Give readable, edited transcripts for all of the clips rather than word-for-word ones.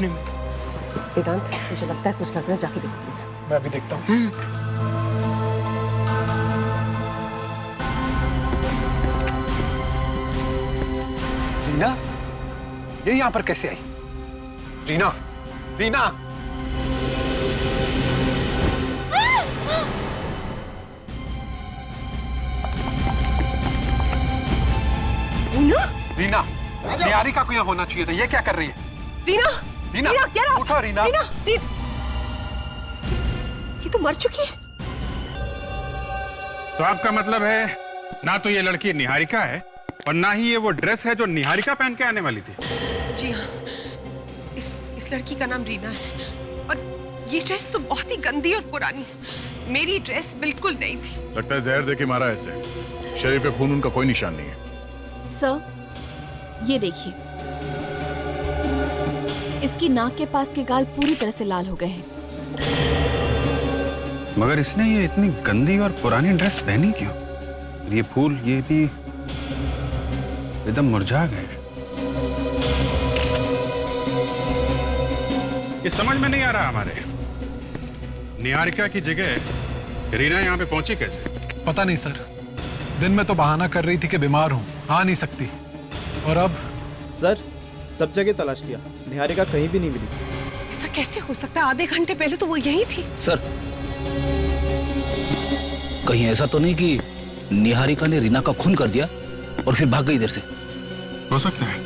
देखने में। वेदांत, मुझे लगता है कुछ गड़बड़, जाके देखो प्लीज। मैं अभी देखता हूँ। रीना, ये यहाँ पर कैसे आई? रीना, रीना! रीना? रीना, निहारिका को यहाँ होना चाहिए था। ये क्या कर रही है? रीना! रीना, रीना, उठो रीना। रीना, ये तो मर चुकी है। तो आपका मतलब है ना तो ये लड़की निहारिका है और ना ही ये वो ड्रेस है जो निहारिका पहन के आने वाली थी? जी हाँ, इस लड़की का नाम रीना है और ये ड्रेस तो बहुत ही गंदी और पुरानी है। मेरी ड्रेस बिल्कुल नहीं थी। लगता है जहर देके मारा ऐसे। शरीर पे खून उनका कोई निशान नहीं है। सर, ये देखिए, इसकी नाक के पास के गाल पूरी तरह से लाल हो गए हैं। मगर इसने ये इतनी गंदी और पुरानी ड्रेस पहनी क्यों? ये फूल ये भी एकदम मुरझा गए। ये समझ में नहीं आ रहा हमारे। निहारिका की जगह रीना यहाँ पे पहुंची कैसे? पता नहीं सर, दिन में तो बहाना कर रही थी कि बीमार हूँ, आ नहीं सकती, और अब? सर, सब जगह तलाश किया, निहारिका कहीं भी नहीं मिली। ऐसा कैसे हो सकता है? आधे घंटे पहले तो वो यही थी। सर, कहीं ऐसा तो नहीं कि निहारिका ने रीना का खून कर दिया और फिर भाग गई इधर से? हो सकता है,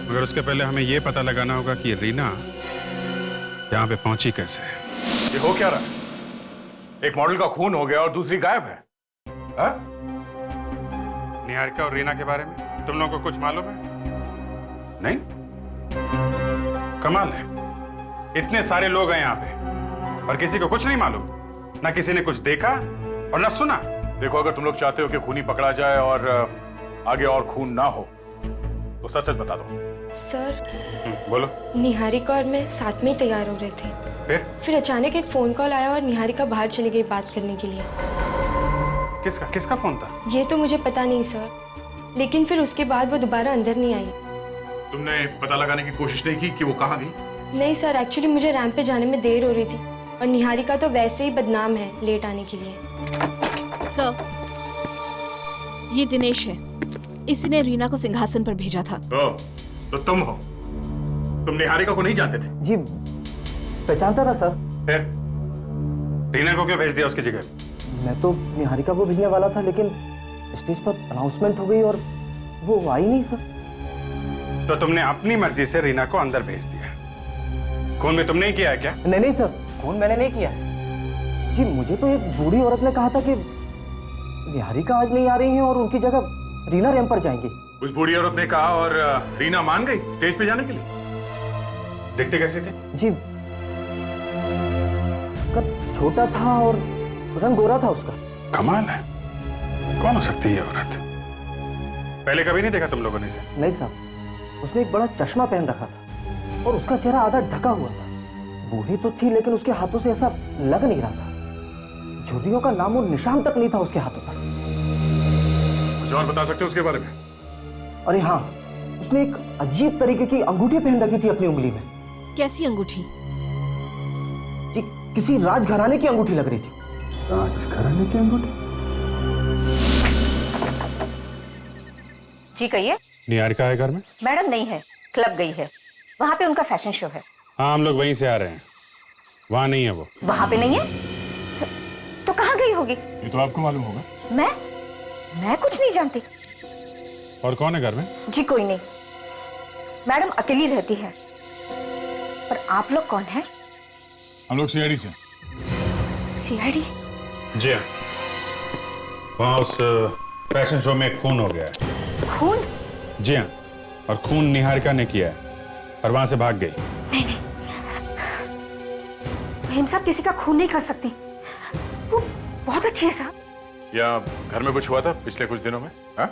मगर उसके पहले हमें ये पता लगाना होगा कि रीना यहाँ पे पहुंची कैसे। ये हो क्या रहा है? एक मॉडल का खून हो गया और दूसरी गायब है। हा? निहारिका और रीना के बारे में तुम लोगों को कुछ मालूम है? नहीं? कमाल है, इतने सारे लोग हैं यहाँ पे और किसी को कुछ नहीं मालूम। ना किसी ने कुछ देखा और ना सुना। देखो, अगर तुम लोग चाहते हो कि खूनी पकड़ा जाए और आगे और खून ना हो तो सच सच बता दो। सर, बोलो। निहारिका और मैं साथ में ही तैयार हो रहे थे। फिर अचानक एक फोन कॉल आया और निहारिका बाहर चली गई बात करने के लिए। किसका फोन था? ये तो मुझे पता नहीं सर, लेकिन फिर उसके बाद वो दोबारा अंदर नहीं आई। तुमने पता लगाने की कोशिश नहीं की कि वो कहाँ गई? नहीं सर, एक्चुअली मुझे रैंप पे जाने में देर हो रही थी और निहारिका तो वैसे ही बदनाम है लेट आने के लिए। सर, ये दिनेश है, इसी ने रीना को सिंहासन पर भेजा था। तो तुम हो? तुम निहारिका को नहीं जानते थे? जी, पहचानता था सर। फिर रीना को क्यों भेज दिया उसकी जगह? मैं तो निहारिका को भेजने वाला था, लेकिन स्टेज पर अनाउंसमेंट हो गई और वो आई नहीं सर। तो तुमने अपनी मर्जी से रीना को अंदर भेज दिया। खून भी तुमने ही किया है क्या? नहीं सर, खून मैंने नहीं किया जी। मुझे तो एक बूढ़ी औरत ने कहा था कि निहारिका आज नहीं आ रही है और उनकी जगह रीना रैंप पर जाएंगी। उस बूढ़ी औरत ने कहा और रीना मान गई स्टेज पे जाने के लिए। दिखते कैसे थे? जी, छोटा था और रंग गोरा था उसका। कमाल है, कौन हो सकती है ये औरत? पहले कभी नहीं देखा तुम लोगों ने इसे? नहीं साहब, उसने एक बड़ा चश्मा पहन रखा था और उसका चेहरा आधा ढका हुआ था। बूढ़ी तो थी लेकिन उसके हाथों से ऐसा लग नहीं रहा था। झुर्रियों का नामो निशान तक नहीं था उसके हाथों पर। कुछ और बता सकते हो उसके बारे में? अरे हाँ, उसने एक अजीब तरीके की अंगूठी पहन रखी थी अपनी उंगली में। कैसी अंगूठी? जी, किसी राजघराने की अंगूठी लग रही थी। राजघराने की अंगूठी? जी कहिए। निहारिका है घर में? मैडम नहीं है, क्लब गई है, वहाँ पे उनका फैशन शो है। हाँ, हम लोग वहीं से आ रहे हैं। वहाँ नहीं है वो। वहाँ पे नहीं है तो कहाँ गई होगी? ये तो आपको मालूम होगा। मैं कुछ नहीं जानती। और कौन है घर में? जी कोई नहीं, मैडम अकेली रहती है। पर आप लोग कौन हैं? हम लोग सीआईडी से। सीआईडी? जी हाँ, वहाँ उस फैशन शो में खून हो गया है। खून? जी हाँ, और खून निहारिका ने किया है और वहाँ से भाग गई। नहीं, मेम साहब किसी का खून नहीं कर सकती, वो बहुत अच्छी है साहब। या घर में कुछ हुआ था पिछले कुछ दिनों में? हाँ?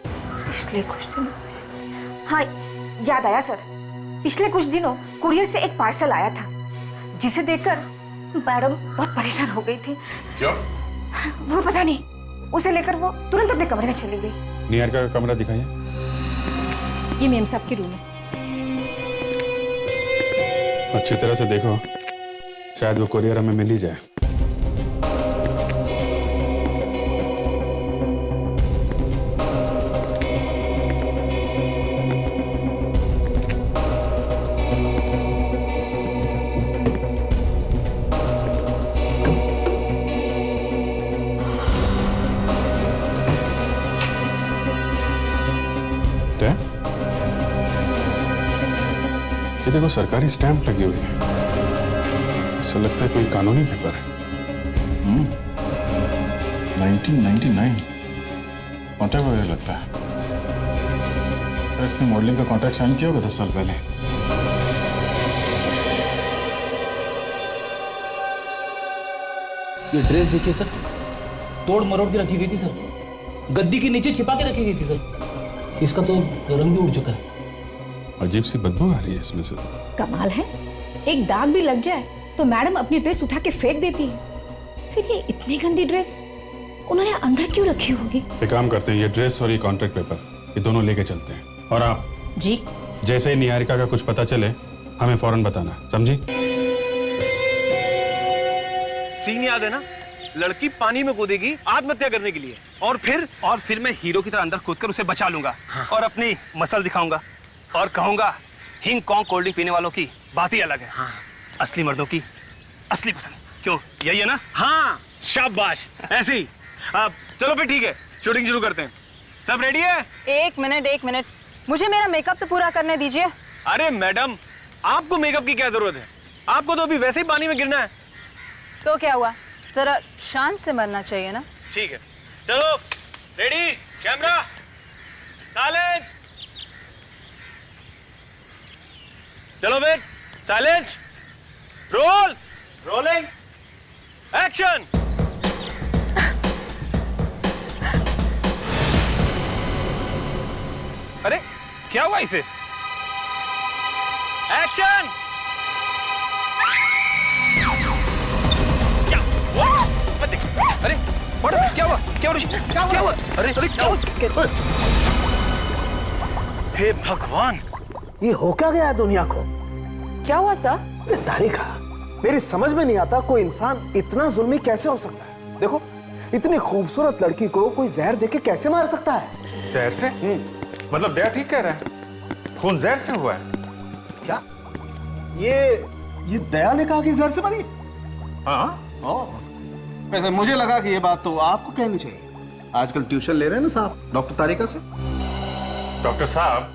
पिछले कुछ दिनों? हाँ, याद आया सर, पिछले कुछ दिनों कुरियर से एक पार्सल आया था जिसे देखकर मैडम बहुत परेशान हो गई थी। क्यों? वो पता नहीं, उसे लेकर वो तुरंत अपने कमरे में चली गई। निहारिका का कमरा दिखाइए। ये मेम साहब की रूम है। अच्छी तरह से देखो, शायद वो कुरियर हमें मिल ही जाए। ये देखो, सरकारी स्टैंप लगी हुई है। ऐसा लगता है कोई कानूनी पेपर है। 1999 कॉन्ट्रैक्ट वगैरह लगता है। तो इसने मॉडलिंग का कॉन्ट्रैक्ट साइन किया होगा 10 साल पहले। ये ड्रेस देखिए सर, तोड़ मरोड़ के रखी गई थी सर, गद्दी के नीचे छिपा के रखी गई थी सर। इसका तो रंग भी उड़ चुका है। अजीब सी बदबू आ रही है इसमें से। कमाल है, एक दाग भी लग जाए तो मैडम अपनी ड्रेस उठा के फेंक देती है। फिर ये इतनी गंदी ड्रेस उन्होंने अंदर क्यों रखी होगी? एक काम करते हैं, ये ड्रेस और ये कॉन्ट्रैक्ट पेपर, ये दोनों लेके चलते हैं। और आप जी, जैसे ही निहारिका का कुछ पता चले हमें फौरन बताना, समझी? सीन याद है ना, लड़की पानी में कूदेगी आत्महत्या करने के लिए, और फिर मैं हीरो की तरह अंदर कूदकर उसे बचा लूंगा। हाँ। और अपनी मसल दिखाऊंगा और कहूंगा हिंग कॉन्ग कोल्ड ड्रिंक पीने वालों की बात ही अलग है। हाँ। असली मर्दों की असली पसंद, क्यों यही है ना? हाँ, शाबाश, ऐसे ही। चलो फिर ठीक है, शूटिंग शुरू करते हैं। सब रेडी है? एक मिनट, मुझे मेरा मेकअप तो पूरा करने दीजिए। अरे मैडम, आपको मेकअप की क्या जरूरत है? आपको तो अभी वैसे ही पानी में गिरना है। तो क्या हुआ, जरा शांत से मरना चाहिए ना। ठीक है, चलो रेडी, कैमरा, साइलेंस। चलो बेट, साइलेंस, रोल, रोलिंग, एक्शन। अरे क्या हुआ इसे? एक्शन। अरे क्या हुआ? क्या हुआ? अरे क्या हुआ? हे भगवान, ये हो क्या गया दुनिया को? क्या हुआ सर? तारिका, मेरी समझ में नहीं आता कोई इंसान इतना जुल्मी कैसे हो सकता है। देखो, इतनी खूबसूरत लड़की को कोई जहर देके कैसे मार सकता है? जहर से? मतलब दया ठीक कह रहा है, खून जहर से हुआ है। क्या ये दया ने कहा कि जहर से मरी? हाँ। वैसे मुझे लगा कि ये बात तो आपको कहनी चाहिए। आजकल ट्यूशन ले रहे हैं ना साहब डॉक्टर तारिका से। डॉक्टर साहब,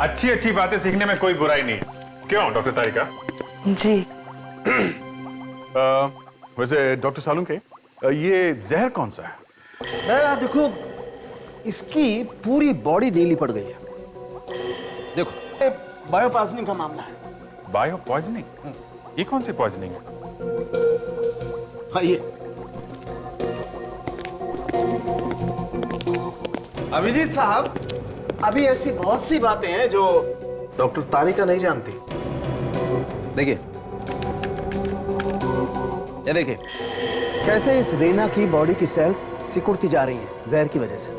अच्छी अच्छी बातें सीखने में कोई बुराई नहीं, क्यों डॉक्टर तारिका? जी। वैसे डॉक्टर सालून के, ये जहर कौन सा है? देखो, इसकी पूरी बॉडी नीली पड़ गई है। देखो, बायो पॉइजनिंग का मामला है। Bio poisoning? ये कौन सी पॉइजनिंग है? हाँ, ये अभिजीत साहब, अभी ऐसी बहुत सी बातें हैं जो डॉक्टर तारिका नहीं जानती। देखिए, ये देखिए कैसे इस रीना की बॉडी की सेल्स सिकुड़ती जा रही हैं जहर की वजह से।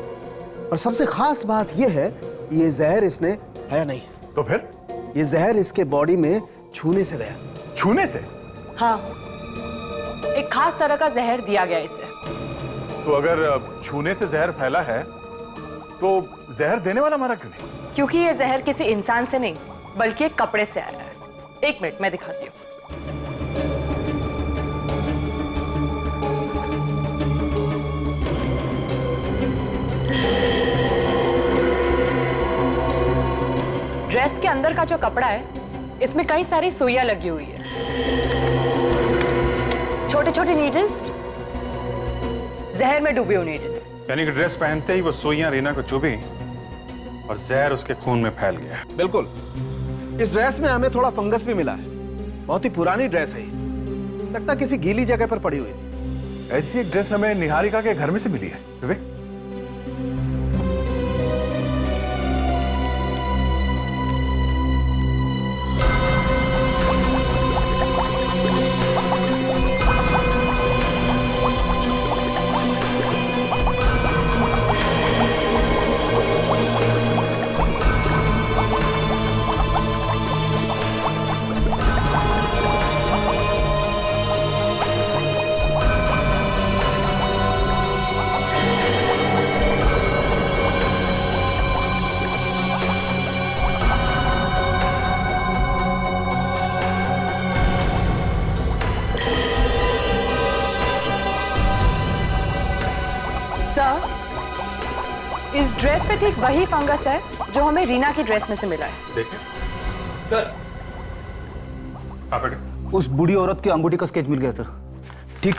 और सबसे खास बात यह है, ये जहर इसने है नहीं। तो फिर? ये जहर इसके बॉडी में छूने से गया। छूने से? हाँ, एक खास तरह का जहर दिया गया इसे। तो अगर छूने से जहर फैला है तो जहर देने वाला मारा क्यों नहीं? क्योंकि ये जहर किसी इंसान से नहीं बल्कि एक कपड़े से आया है। एक मिनट, मैं दिखाती हूँ। ड्रेस के अंदर का जो कपड़ा है, इसमें कई सारी सुइयां लगी हुई है, छोटे छोटे नीडल्स, जहर में डूबे हुए नीडल्स। यानी कि ड्रेस पहनते ही वो सुइयां रीना को चुभी और जहर उसके खून में फैल गया। बिल्कुल। इस ड्रेस में हमें थोड़ा फंगस भी मिला है। बहुत ही पुरानी ड्रेस है, लगता किसी गीली जगह पर पड़ी हुई थी। ऐसी एक ड्रेस हमें निहारिका के घर में से मिली है। विवेक, पे ठीक वही फंगस है जो हमें रीना की ड्रेस में से मिला है। देखिए सर, हाँ बेटे। उस बूढ़ी औरत की अंगूठी का स्केच मिल गया सर। ठीक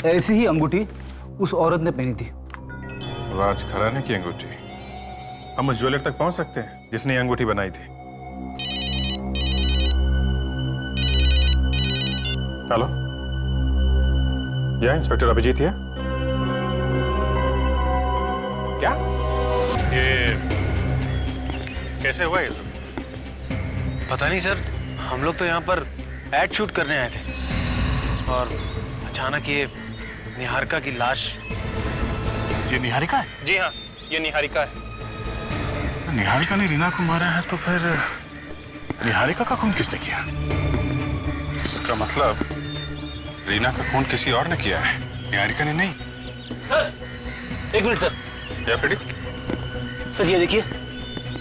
ऐसी ही अंगूठी उस औरत ने पहनी थी। राज खराने की अंगूठी। हम उस ज्वेलर तक पहुंच सकते हैं जिसने ये अंगूठी बनाई थी। हेलो, यह इंस्पेक्टर अभिजीत है। क्या ये कैसे हुआ ये सब? पता नहीं सर, हम लोग तो यहाँ पर एड शूट करने आए थे और अचानक ये निहारिका की लाश। ये निहारिका है? जी हाँ, ये निहारिका है। निहारिका ने रीना को मारा है तो फिर निहारिका का खून किसने किया? इसका मतलब रीना का खून किसी और ने किया है, निहारिका ने नहीं। सर, एक मिनट सर। या फिर सर ये देखिए,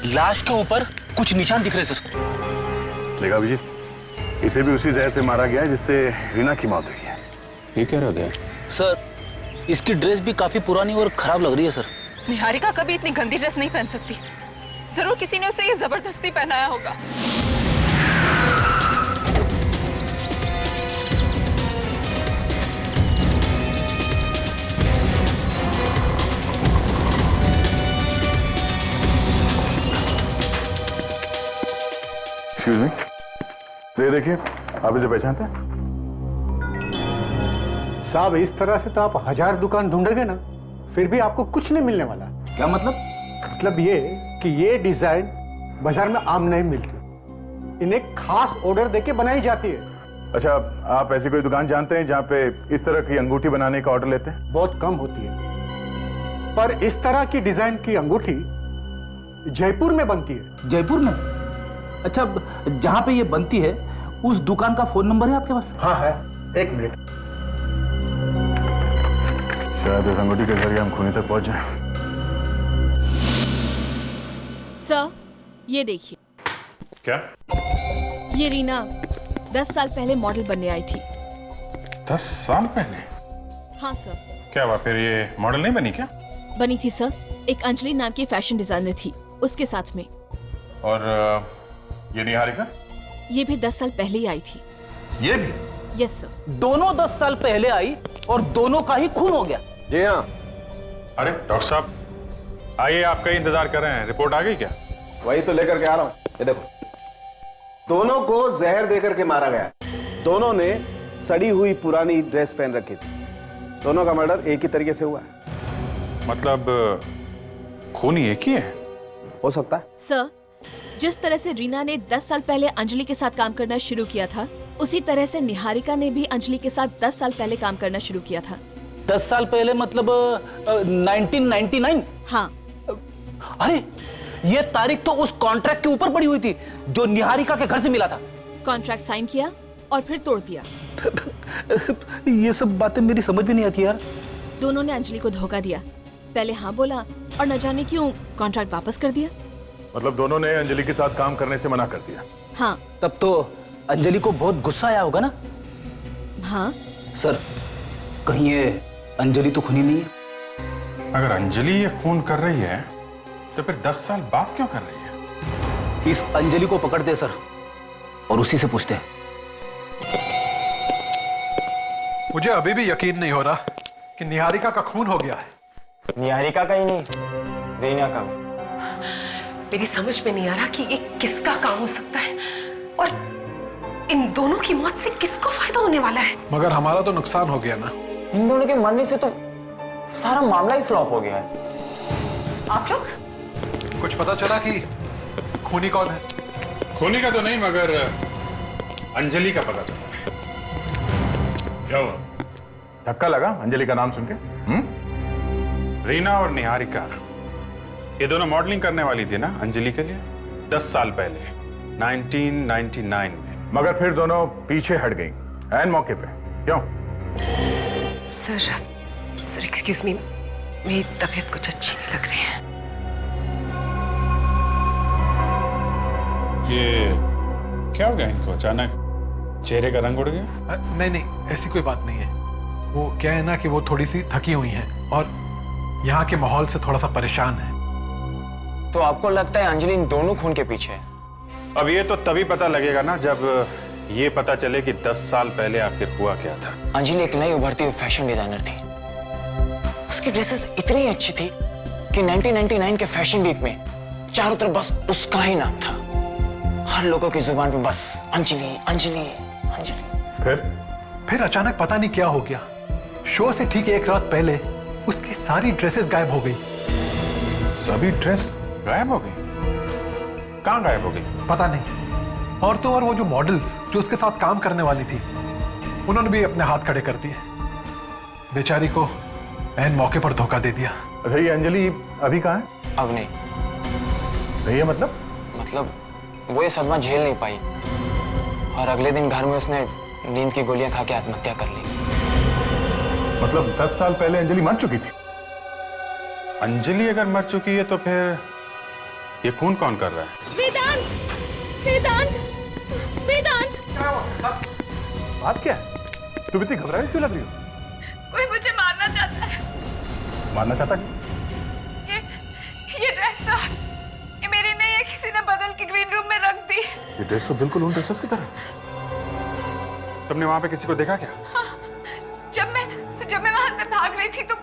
लाश के ऊपर कुछ निशान दिख रहे सर। देखा अभिजीत, इसे भी उसी जहर से मारा गया है जिससे रीना की मौत हुई है। ये कह रहे थे सर, इसकी ड्रेस भी काफी पुरानी और खराब लग रही है सर। निहारिका कभी इतनी गंदी ड्रेस नहीं पहन सकती। जरूर किसी ने उसे ये जबरदस्ती पहनाया होगा। एक्सक्यूज मी, ये देखिए, आप इसे पहचानते हैं? साहब, इस तरह से तो आप 1000 दुकान ढूंढोगे ना, फिर भी आपको कुछ नहीं मिलने वाला। क्या मतलब? मतलब ये कि ये डिजाइन बाजार में आम नहीं मिलती, इन्हें खास ऑर्डर देके बनाई जाती है। अच्छा, आप ऐसी कोई दुकान जानते हैं जहाँ पे इस तरह की अंगूठी बनाने का ऑर्डर लेते हैं? बहुत कम होती है, पर इस तरह की डिजाइन की अंगूठी जयपुर में बनती है। जयपुर में? अच्छा, जहाँ पे ये बनती है उस दुकान का फोन नंबर है आपके पास? हाँ है, एक मिनट। शायद इस अंगूठी के जरिए हम खूनी तक पहुंच जाएं। सर, ये देखिए। क्या? ये रीना 10 साल पहले मॉडल बनने आई थी। 10 साल पहले? हाँ सर। क्या हुआ फिर, ये मॉडल नहीं बनी क्या? बनी थी सर, एक अंजलि नाम की फैशन डिजाइनर थी उसके साथ में। और ये निहारिका? ये भी 10 साल पहले ही आई थी। ये भी? Yes sir. दोनों 10 साल पहले आई और दोनों का ही खून हो गया। जी हाँ। अरे डॉक्टर साहब, आइए, आपका ही इंतजार कर रहे हैं। रिपोर्ट आ गई क्या? वही तो लेकर के आ रहा हूं। ये देखो, दोनों को जहर देकर के मारा गया। दोनों ने सड़ी हुई पुरानी ड्रेस पहन रखी थी। दोनों का मर्डर एक ही तरीके से हुआ है। मतलब खूनी एक ही है? हो सकता है। सर, जिस तरह से रीना ने 10 साल पहले अंजलि के साथ काम करना शुरू किया था, उसी तरह से निहारिका ने भी अंजलि के साथ 10 साल पहले काम करना शुरू किया था। 10 साल पहले मतलब 1999? हाँ। अरे, ये तारीख तो उस कॉन्ट्रैक्ट के ऊपर पड़ी हुई थी जो निहारिका के घर से मिला था। कॉन्ट्रैक्ट साइन किया और फिर तोड़ दिया। ये सब बातें मेरी समझ में नहीं आती यार। दोनों ने अंजलि को धोखा दिया, पहले हाँ बोला और न जाने क्यों कॉन्ट्रैक्ट वापस कर दिया। मतलब दोनों ने अंजलि के साथ काम करने से मना कर दिया? हाँ। तब तो अंजलि को बहुत गुस्सा आया होगा ना? हाँ। सर, कहीं ये अंजलि तो खूनी नहीं है? अगर अंजलि ये खून कर रही है तो फिर 10 साल बाद क्यों कर रही है? इस अंजलि को पकड़ते सर और उसी से पूछते हैं। मुझे अभी भी यकीन नहीं हो रहा कि निहारिका का खून हो गया है। निहारिका का ही नहीं, रीना का भी। मेरी समझ में नहीं आ रहा कि ये किसका काम हो सकता है और इन दोनों की मौत से किसको फायदा होने वाला है। मगर हमारा तो नुकसान हो गया ना। इन दोनों के मरने से तो सारा मामला ही फ्लॉप हो गया है। आप लोग कुछ पता चला कि खूनी कौन है? खूनी का तो नहीं, मगर अंजलि का पता चला है। क्या हुआ? धक्का लगा अंजलि का नाम सुन के? रीना और निहारिका, ये दोनों मॉडलिंग करने वाली थी ना अंजलि के लिए 10 साल पहले, 1999 में। मगर फिर दोनों पीछे हट गई ऐन मौके पे, क्यों? सर एक्सक्यूज मी, मेरी तबीयत कुछ अच्छी नहीं लग रही है। ये क्या हो गया इनको? अचानक चेहरे का रंग उड़ गया? नहीं, ऐसी कोई बात नहीं है। वो क्या है ना कि वो थोड़ी सी थकी हुई हैं और यहाँ के माहौल से थोड़ा सा परेशान है। तो आपको लगता है अंजलि इन दोनों खून के पीछे है? अब ये तो तभी पता लगेगा ना जब ये पता चले कि 10 साल पहले आखिर हुआ क्या था। अंजलि एक नई उभरती हुई फैशन डिजाइनर थी। उसकी ड्रेसेस इतनी अच्छी थी कि 1999 के फैशन वीक में चारों तरफ बस उसका ही नाम था। हर लोगों की जुबान पे बस अंजलि अंजलि अंजलि। फिर अचानक पता नहीं क्या हो गया, शो से ठीक एक रात पहले उसकी सारी ड्रेसेस गायब हो गई। सभी ड्रेस गायब हो गई? कहाँ गायब हो गई? पता नहीं। और तो और वो जो मॉडल्स जो उसके साथ काम करने वाली थी, उन्होंने भी अपने हाथ खड़े कर दिए। बेचारी को ऐन मौके पर धोखा दे दिया। अच्छा, ये अंजलि अभी कहाँ है? अब नहीं। भैया मतलब वो ये सदमा झेल नहीं पाई और अगले दिन घर में उसने नींद की गोलियां खा के आत्महत्या कर ली। मतलब 10 साल पहले अंजलि मर चुकी थी? अंजलि अगर मर चुकी है तो फिर ये खून कौन कर रहा है? वेदांत, वेदांत, वेदांत। बात क्या है? तुम इतनी घबराई क्यों लग रही हो? कोई मुझे मारना चाहता है। मारना चाहता है? ये ड्रेस तो ये मेरी नहीं है, किसी ने बदल के ग्रीन रूम में रख दी। ये ड्रेस तो बिल्कुल उन ड्रेसेस की तरह। तुमने वहां पे किसी को देखा क्या? हाँ, जब मैं वहां से भाग रही थी तो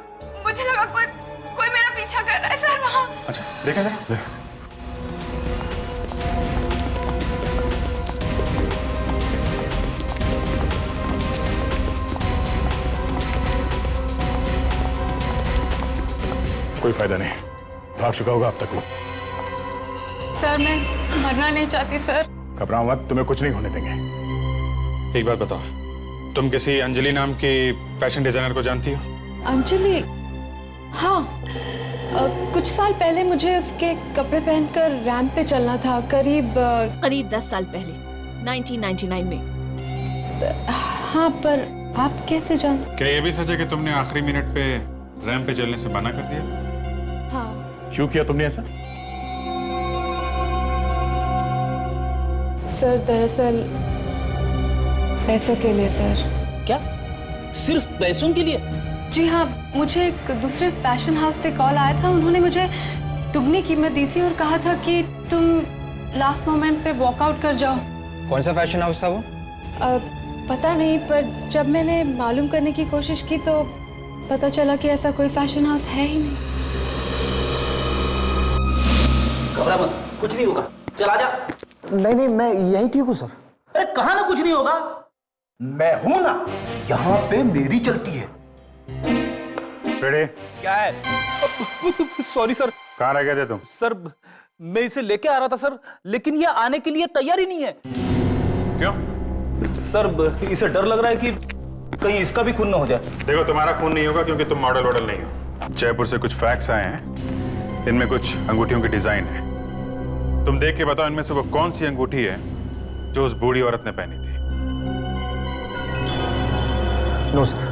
मुझे लगा कोई मेरा पीछा कर रहा है सर वहां। अच्छा, देखा जरा। कोई फायदा नहीं, भाग चुका होगा अब तक वो। सर मैं मरना नहीं चाहती सर। घबराओ मत, तुम्हें कुछ नहीं होने देंगे। एक बात बताओ, तुम किसी अंजलि नाम की फैशन डिजाइनर को जानती हो? अंजलि? हाँ, कुछ साल पहले मुझे उसके कपड़े पहनकर रैंप पे चलना था। करीब 10 साल पहले 1999 में। हाँ, पर आप कैसे जान? क्या ये भी सच है कि तुमने आखिरी मिनट पे रैंप पे चलने से मना कर दिया? हाँ। क्यों किया तुमने ऐसा? सर दरअसल पैसों के लिए सर। क्या? सिर्फ पैसों के लिए? जी हाँ, मुझे एक दूसरे फैशन हाउस से कॉल आया था। उन्होंने मुझे दुगनी कीमत दी थी और कहा था कि तुम लास्ट मोमेंट पे वॉकआउट कर जाओ। कौन सा फैशन हाउस था वो? पता नहीं, पर जब मैंने मालूम करने की कोशिश की तो पता चला कि ऐसा कोई फैशन हाउस है ही नहीं। घबरा मत, कुछ नहीं होगा, चल आजा। नहीं, मैं यही ठीक हूँ सर। अरे कहा ना कुछ नहीं होगा। मैं हूं ना, यहाँ पे मेरी चलती है। बेड़े क्या है? Sorry sir. कहाँ रह गए थे तुम? सर मैं इसे लेके आ रहा था सर, लेकिन ये आने के लिए तैयार ही नहीं है। क्यों? सर इसे डर लग रहा है कि कहीं इसका भी खून ना हो जाए। देखो, तुम्हारा खून नहीं होगा क्योंकि तुम मॉडल वॉडल नहीं हो। जयपुर से कुछ फैक्स आए हैं, इनमें कुछ अंगूठियों की डिजाइन है। तुम देख के बताओ इनमें से वो कौन सी अंगूठी है जो उस बूढ़ी औरत ने पहनी थी। नो सर,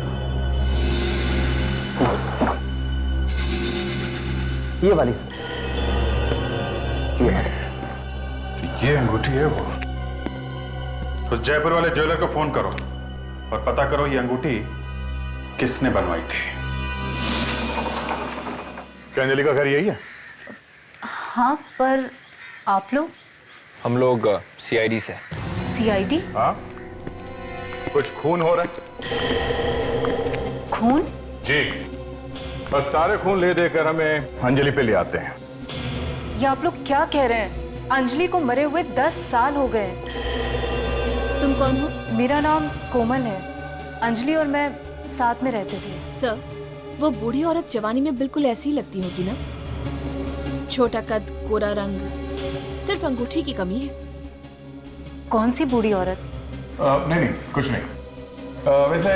ये वाली सर, ये वाली। तो ये अंगूठी है वो। उस जयपुर वाले ज्वेलर को फोन करो और पता करो ये अंगूठी किसने बनवाई थी। क्या अंजलि का घर यही है? हाँ, पर आप लोग? हम लोग सीआईडी से। सीआईडी? हाँ, कुछ खून हो रहा है। खून? जी, बस सारे खून ले देकर हमें अंजलि पे ले आते हैं। ये आप लोग क्या कह रहे हैं? अंजलि को मरे हुए 10 साल हो गए। तुम कौन हो? मेरा नाम कोमल है। अंजलि और मैं साथ में रहते थे। सर, वो बूढ़ी औरत जवानी में बिल्कुल ऐसी ही लगती होगी ना? छोटा कद, गोरा रंग, सिर्फ अंगूठी की कमी है। कौन सी बूढ़ी औरत? नहीं, कुछ नहीं। वैसे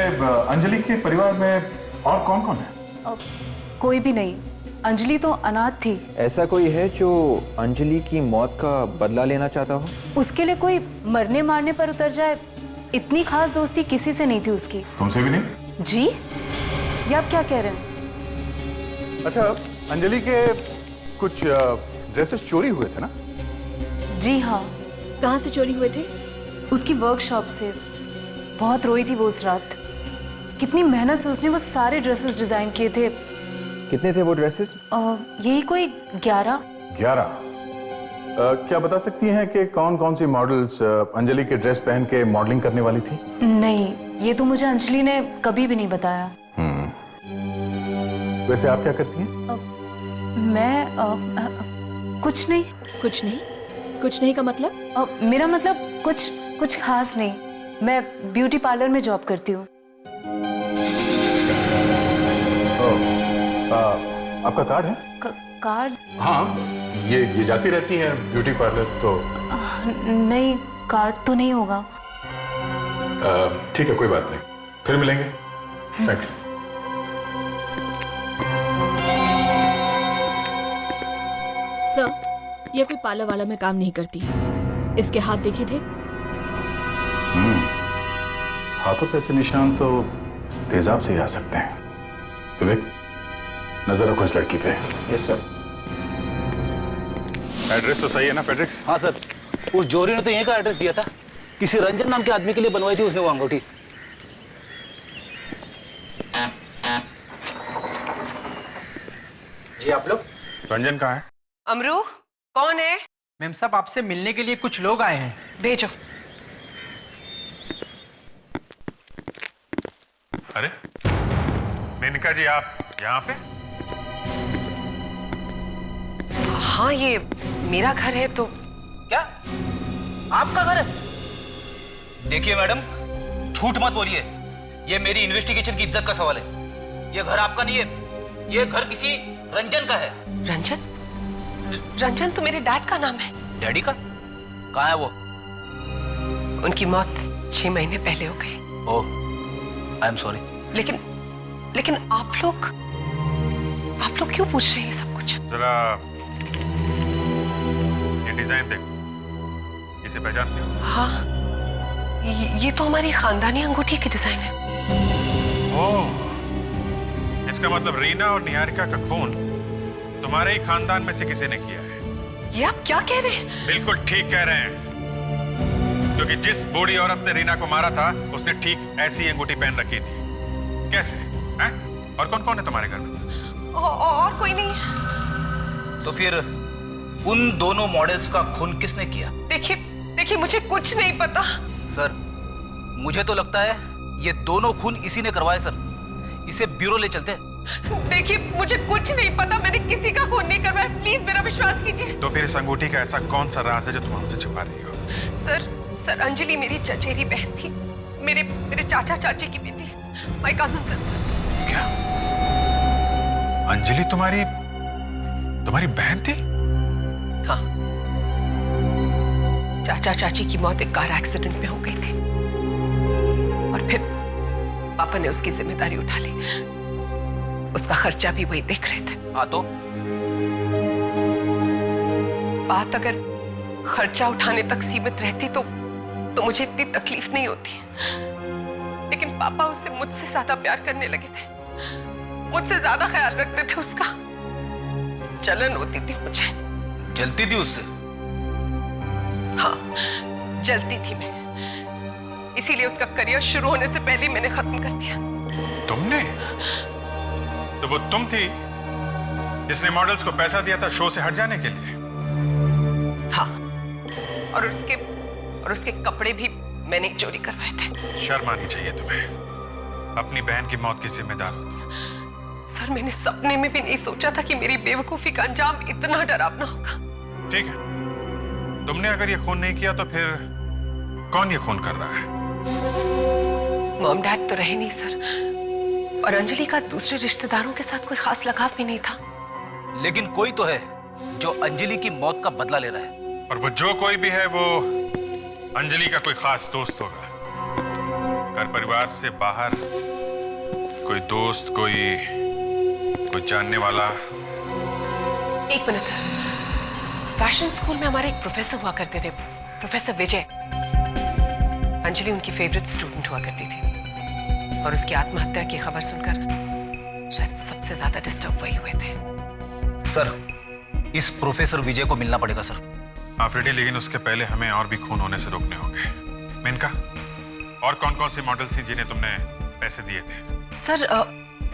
अंजलि के परिवार में और कौन कौन है? कोई भी नहीं। अंजलि तो अनाथ थी। ऐसा कोई है जो अंजलि की मौत का बदला लेना चाहता हो? उसके लिए कोई मरने मारने पर उतर जाए, इतनी खास दोस्ती किसी से नहीं थी उसकी। तुमसे भी नहीं? जी, ये आप क्या कह रहे हैं? अच्छा, अंजलि के कुछ ड्रेसेस चोरी हुए थे ना? जी हाँ। कहाँ से चोरी हुए थे? उसकी वर्कशॉप से। बहुत रोई थी वो उस रात। कितनी मेहनत से उसने वो सारे ड्रेसेस डिजाइन किए थे। कितने थे वो ड्रेसेस? यही कोई 11। 11। क्या बता सकती हैं कि कौन कौन सी मॉडल्स अंजलि के ड्रेस पहन के मॉडलिंग करने वाली थी? नहीं, ये तो मुझे अंजलि ने कभी भी नहीं बताया। वैसे आप क्या करती हैं? मैं कुछ नहीं। कुछ नहीं? कुछ नहीं का मतलब? मेरा मतलब कुछ खास नहीं। मैं ब्यूटी पार्लर में जॉब करती हूँ। आपका कार्ड है? कार्ड? हाँ, ये जाती रहती है ब्यूटी पार्लर तो। नहीं, कार्ड तो नहीं होगा। ठीक है, कोई बात नहीं, फिर मिलेंगे। थैंक्स। सर, ये कोई पार्लर वाला में काम नहीं करती। इसके हाथ देखे थे? हाथों पे ऐसे निशान तो तेजाब से ही आ सकते हैं। विवेक, नजर रखो इस लड़की पे। Yes sir. एड्रेस तो सही है ना फेड्रिक्स? हाँ सर, उस जोरी ने तो यहीं का एड्रेस दिया था। किसी रंजन नाम के आदमी के लिए बनवाई थी उसने वो अंगूठी। जी आप लोग? रंजन कहाँ है? अमरू, कौन है? मैम साहब, आपसे मिलने के लिए कुछ लोग आए हैं। भेजो। अरे मेनका जी, आप यहाँ पे? हाँ, ये मेरा घर है। तो क्या आपका घर है? देखिए मैडम, झूठ मत बोलिए। ये मेरी इन्वेस्टिगेशन की इज्जत का सवाल है। ये घर आपका नहीं है, ये घर किसी रंजन का है। रंजन? रंजन तो मेरे डैड का नाम है। डैडी का? कहाँ है वो? उनकी मौत 6 महीने पहले हो गई। ओह, आई एम सॉरी। लेकिन आप लोग क्यों पूछ रहे हैं ये सब कुछ? जरा ये डिजाइन देखो, इसे पहचानते हो? हाँ, ये तो हमारी खानदानी अंगूठी की डिजाइन है। ओह, इसका मतलब रीना और निहारिका का खून तुम्हारे ही खानदान में से किसी ने किया है। ये आप क्या कह रहे हैं? बिल्कुल ठीक कह रहे हैं, क्योंकि जिस बूढ़ी औरत ने रीना को मारा था उसने ठीक ऐसी अंगूठी पहन रखी थी। कैसे हैं? और कौन कौन है तुम्हारे घर में? और कोई नहीं। तो फिर उन दोनों मॉडल्स का खून किसने किया? देखिए मुझे कुछ नहीं पता। सर, मुझे तो लगता है ये दोनों खून इसी ने करवाए सर। इसे ब्यूरो ले चलते हैं। देखिए मुझे कुछ नहीं पता, मैंने किसी का खून नहीं करवाया। प्लीज मेरा विश्वास कीजिए। तो फिर इस अंगूठी का ऐसा कौन सा राज है जो तुम हमसे छुपा रही हो? सर अंजलि मेरी चचेरी बहन थी, मेरे चाचा चाची की बेटी, माय कजिन सिस्टर। क्या अंजलि तुम्हारी बहन थी? हाँ, चाचा चाची की मौत एक कार एक्सीडेंट में हो गई थी और फिर पापा ने उसकी जिम्मेदारी उठा ली। उसका खर्चा भी वही देख रहे थे। हाँ तो बात अगर खर्चा उठाने तक सीमित रहती तो मुझे इतनी तकलीफ नहीं होती, लेकिन पापा उससे मुझसे ज्यादा प्यार करने लगे थे, मुझसे ज्यादा ख्याल रखते थे उसका। जलन होती थी मुझे। जलती थी उससे? हाँ, जलती थी मैं, इसीलिए उसका करियर शुरू होने से पहले मैंने खत्म कर दिया। तुमने? तो वो तुम थी जिसने मॉडल्स को पैसा दिया था शो से हट जाने के लिए? हाँ, और उसके कपड़े भी मैंने चोरी करवाए थे। शर्म आनी चाहिए तुम्हें, अपनी बहन की मौत की जिम्मेदार हो तुम। सर, मैंने सपने में भी नहीं सोचा था कि मेरी बेवकूफी का अंजाम इतना डरावना होगा। ठीक है, तुमने अगर ये खून नहीं किया तो फिर कौन ये खून कर रहा है? मॉम डैड तो रहे नहीं सर, और अंजलि का दूसरे रिश्तेदारों के साथ कोई खास लगाव भी नहीं था। लेकिन कोई तो है जो अंजलि की मौत का बदला ले रहा है। और वो जो कोई भी है वो अंजलि का कोई खास दोस्त होगा। घर परिवार से बाहर कोई दोस्त, कोई जानने वाला। एक मिनट सर, फैशन स्कूल में हमारे एक प्रोफेसर हुआ करते थे, प्रोफेसर विजय। अंजलि उनकी फेवरेट स्टूडेंट हुआ करती थी और उसकी आत्महत्या की खबर सुनकर शायद सबसे ज्यादा डिस्टर्ब वही हुए थे। सर, इस प्रोफेसर विजय को मिलना पड़ेगा सर। हाँ फ्रेडी, लेकिन उसके पहले हमें और भी खून होने से रोकने होंगे। मेनका, और कौन कौन सी मॉडल्स थी जिन्हें तुमने पैसे दिए थे? सर,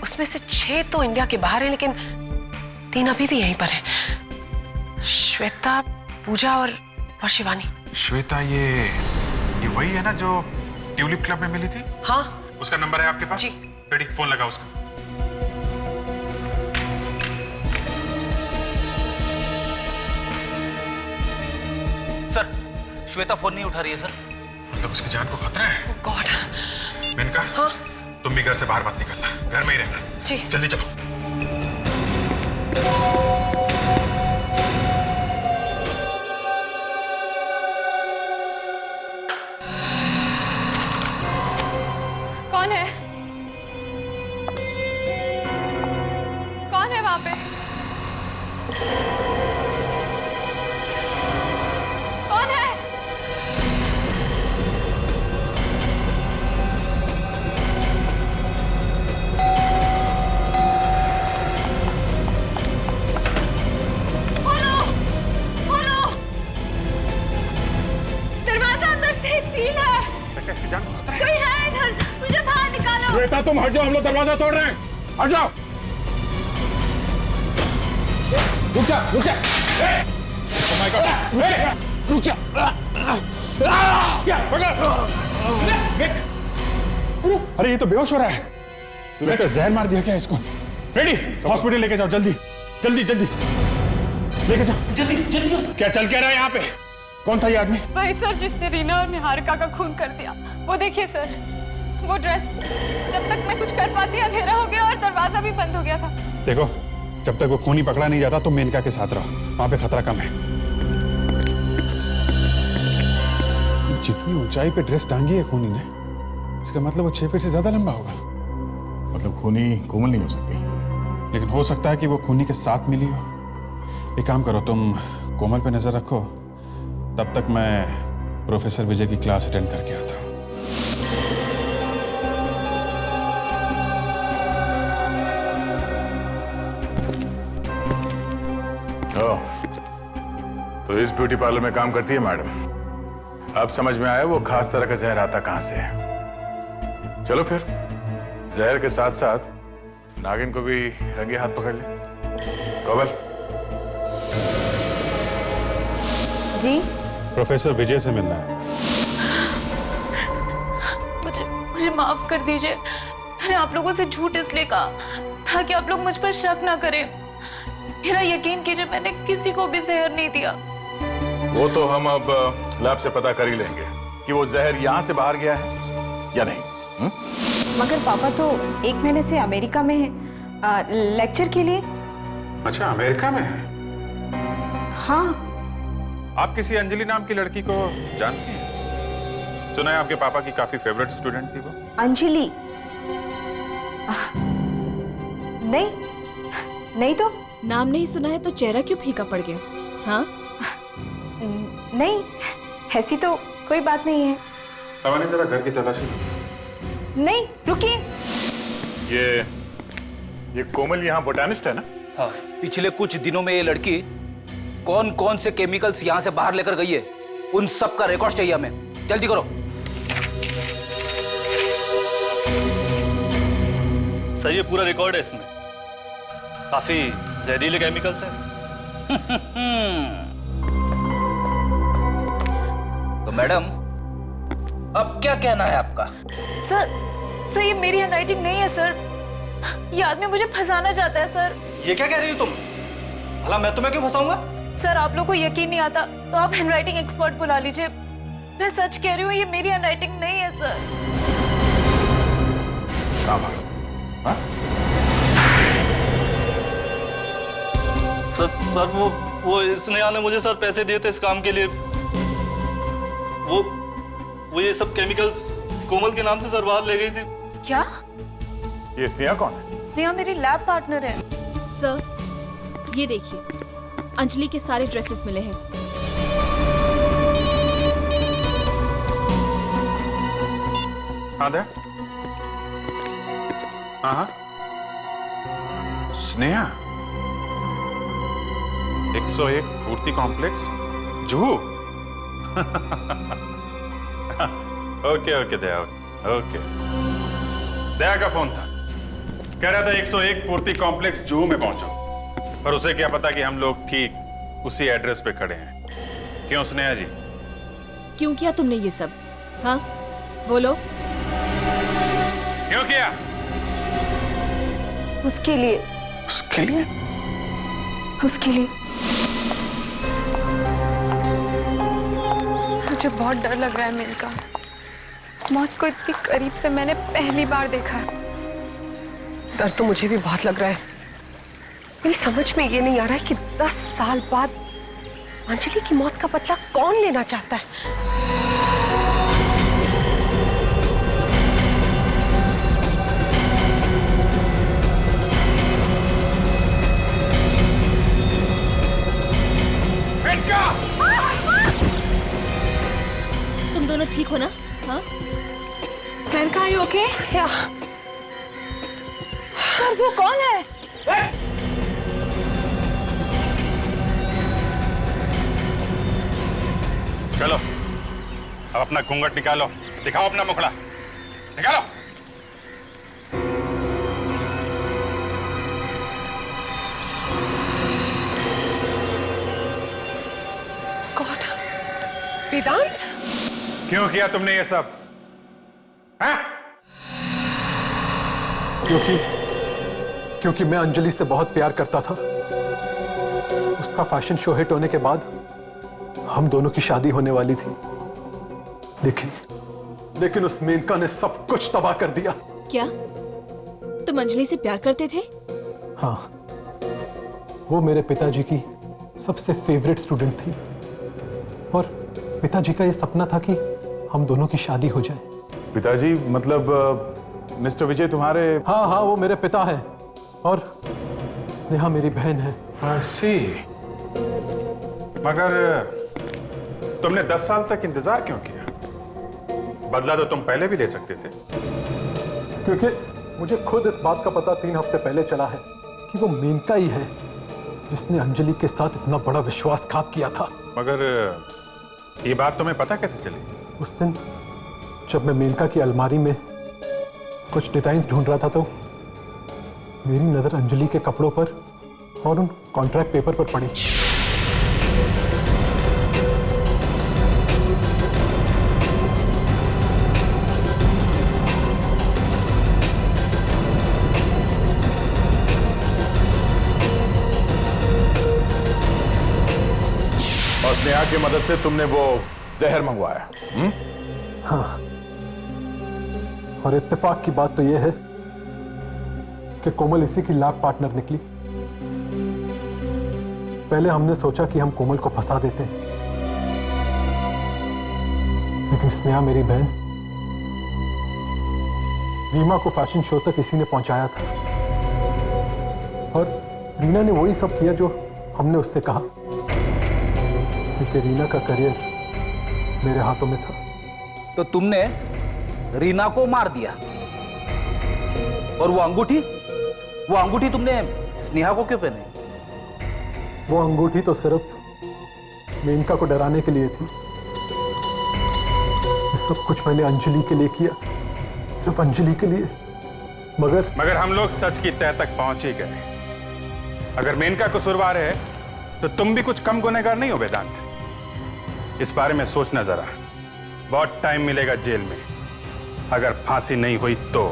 उसमें से 6 तो इंडिया के बाहर हैं, लेकिन 3 अभी भी यहीं पर हैं। श्वेता, पूजा और शिवानी। श्वेता ये वही है ना जो ट्यूलिप क्लब में मिली थी? हाँ। उसका नंबर है आपके पास? जी। रेडी, फोन लगा उसका। सर, श्वेता फोन नहीं उठा रही है सर। मतलब उसकी जान को खतरा है? Oh God। मेनका, हाँ? तुम भी घर से बाहर मत निकलना, घर में ही रहना। जी। जल्दी चलो। कौन है? कौन है वहां पे? कौन है? खोलो! खोलो! दरवाजा अंदर से सील है। इसकी जान को खतरा है। कोई है इधर? मुझे बाहर निकालो। श्वेता, तुम हट जाओ, हम लोग दरवाजा तोड़ रहे हैं। हट जाओ। रुक जा, रुक जा। Oh my God! रुक जा। क्या? अरे ये तो बेहोश हो रहा है। तूने तो जहर मार दिया क्या इसको? रेडी, हॉस्पिटल लेके जाओ, जल्दी जल्दी जल्दी लेके जाओ। जल्दी जल्दी। क्या चल क्या रहा है यहाँ पे? कौन था ये आदमी? भाई सर, जिसने रीना और निहारिका का खून कर दिया। वो देखिए सर, वो ड्रेस। जब तक मैं कुछ कर पाती अंधेरा हो गया और दरवाजा भी बंद हो गया था। देखो, जब तक वो खूनी पकड़ा नहीं जाता तो मेनका के साथ रहो, वहां पे खतरा कम है। जितनी ऊंचाई पे ड्रेस टांगी है खूनी ने, इसका मतलब वो 6 फीट से ज्यादा लंबा होगा। मतलब खूनी कोमल नहीं हो सकती, लेकिन हो सकता है कि वो खूनी के साथ मिली हो। एक काम करो, तुम कोमल पे नजर रखो, तब तक मैं प्रोफेसर विजय की क्लास अटेंड करके आता हूँ। तो इस ब्यूटी पार्लर में काम करती है मैडम। अब समझ में आया वो खास तरह का जहर आता कहां से है। चलो फिर, जहर के साथ साथ नागिन को भी रंगे हाथ पकड़ ले। कोमल। जी? प्रोफेसर विजय से मिलना है। मुझे माफ कर दीजिए। मैंने आप लोगों से झूठ इसलिए कहा ताकि आप लोग मुझ पर शक ना करें। मेरा यकीन कीजिए, मैंने किसी को भी जहर नहीं दिया। वो तो हम अब लैब से पता कर ही लेंगे कि वो जहर यहाँ से बाहर गया है या नहीं। मगर पापा तो 1 महीने से अमेरिका में है लेक्चर के लिए। अच्छा, अमेरिका में है? हाँ। आप किसी अंजलि नाम की लड़की को जानती हैं? सुना है आपके पापा की काफी फेवरेट स्टूडेंट थी वो। अंजलि? नहीं तो। नाम नहीं सुना है तो चेहरा क्यों फीका पड़ गया? हाँ? नहीं, ऐसी तो कोई बात नहीं है। तवाने जरा घर की तलाशी लो। नहीं, रुकिए। ये कोमल यहाँ बोटानिस्ट है ना? हाँ, पिछले कुछ दिनों में ये लड़की कौन कौन से केमिकल्स यहाँ से बाहर लेकर गई है, उन सब का रिकॉर्ड चाहिए हमें। जल्दी करो। सर, ये पूरा रिकॉर्ड है, इसमें काफी जहरीले केमिकल्स हैं। तो मैडम, अब क्या कहना है आपका? सर, ये मेरी हैंडराइटिंग नहीं है सर। ये आदमी मुझे फंसाना चाहता है सर। ये क्या कह रही हो तुम? भला मैं तुम्हें क्यों फंसाऊंगा? सर, आप लोगों को यकीन नहीं आता तो आप हैंडराइटिंग एक्सपर्ट बुला लीजिए। मैं सच कह रही हूँ, ये मेरी हैंडराइटिंग नहीं है सर। सर, वो स्नेहा ने मुझे सर पैसे दिए थे इस काम के लिए। वो ये सब केमिकल्स कोमल के नाम से सर बाहर ले गई थी। क्या? ये स्नेहा कौन है? स्नेहा मेरी लैब पार्टनर है। सर, ये देखिए, अंजलि के सारे ड्रेसेस मिले हैं। हाँ दे। हाँ, स्नेहा 101 पूर्ति कॉम्प्लेक्स, जुहू। ओके दया, ओके। दया का फोन था, कह रहा था 101 पूर्ति कॉम्प्लेक्स जुहू में पहुंचो, पर उसे क्या पता कि हम लोग ठीक उसी एड्रेस पे खड़े हैं। क्यों स्नेहा जी? क्यों किया तुमने ये सब? हाँ बोलो। क्यों किया? उसके लिए। उसके लिए? उसके लिए। मुझे बहुत डर लग रहा है मेनका। मौत को इतनी करीब से मैंने पहली बार देखा है। डर तो मुझे भी बहुत लग रहा है। मेरी समझ में ये नहीं आ रहा है कि 10 साल बाद अंजलि की मौत का बदला कौन लेना चाहता है। तुम दोनों ठीक हो ना? हाँ? Maneka, are you okay? और वो कौन है? चलो अब अपना घूंघट निकालो, दिखाओ अपना मुखड़ा, निकालो। गॉड, वेदांत, क्यों किया तुमने ये सब? हैं? क्योंकि मैं अंजलि से बहुत प्यार करता था। उसका फैशन शो हिट होने के बाद हम दोनों की शादी होने वाली थी, लेकिन उस मेनका ने सब कुछ तबाह कर दिया। क्या तुम अंजलि से प्यार करते थे? हाँ, वो मेरे पिताजी की सबसे फेवरेट स्टूडेंट थी और पिताजी का ये सपना था कि हम दोनों की शादी हो जाए। पिताजी मतलब मिस्टर विजय तुम्हारे? हाँ, वो मेरे पिता है और स्नेहा मेरी बहन है। मगर तुमने 10 साल तक इंतजार क्यों किया? बदला तो तुम पहले भी ले सकते थे। क्योंकि मुझे खुद इस बात का पता 3 हफ्ते पहले चला है कि वो मेनका ही है जिसने अंजलि के साथ इतना बड़ा विश्वासघात किया था। मगर ये बात तुम्हें पता कैसे चली? उस दिन जब मैं मेनका की अलमारी में कुछ डिजाइन ढूंढ रहा था तो मेरी नजर अंजलि के कपड़ों पर और उन कॉन्ट्रैक्ट पेपर पर पड़ी। और स्नेहा की मदद से तुमने वो जहर मंगवाया? हाँ, और इत्तेफाक की बात तो यह है कि कोमल इसी की लैब पार्टनर निकली। पहले हमने सोचा कि हम कोमल को फंसा देते हैं, लेकिन स्नेहा मेरी बहन रीमा को फैशन शो तक इसी ने पहुंचाया था और रीना ने वही सब किया जो हमने उससे कहा, क्योंकि रीना का करियर मेरे हाथों में था। तो तुमने रीना को मार दिया और वो अंगूठी तुमने स्नेहा को क्यों पहनाई? वो अंगूठी तो सिर्फ मेनका को डराने के लिए थी। ये सब कुछ मैंने अंजलि के लिए किया, सिर्फ अंजलि के लिए। मगर हम लोग सच की तह तक पहुंच ही गए। अगर मेनका कसूरवार है तो तुम भी कुछ कम गुनहगार नहीं हो वेदांत। इस बारे में सोचना जरा। बहुत टाइम मिलेगा जेल में अगर फांसी नहीं हुई तो।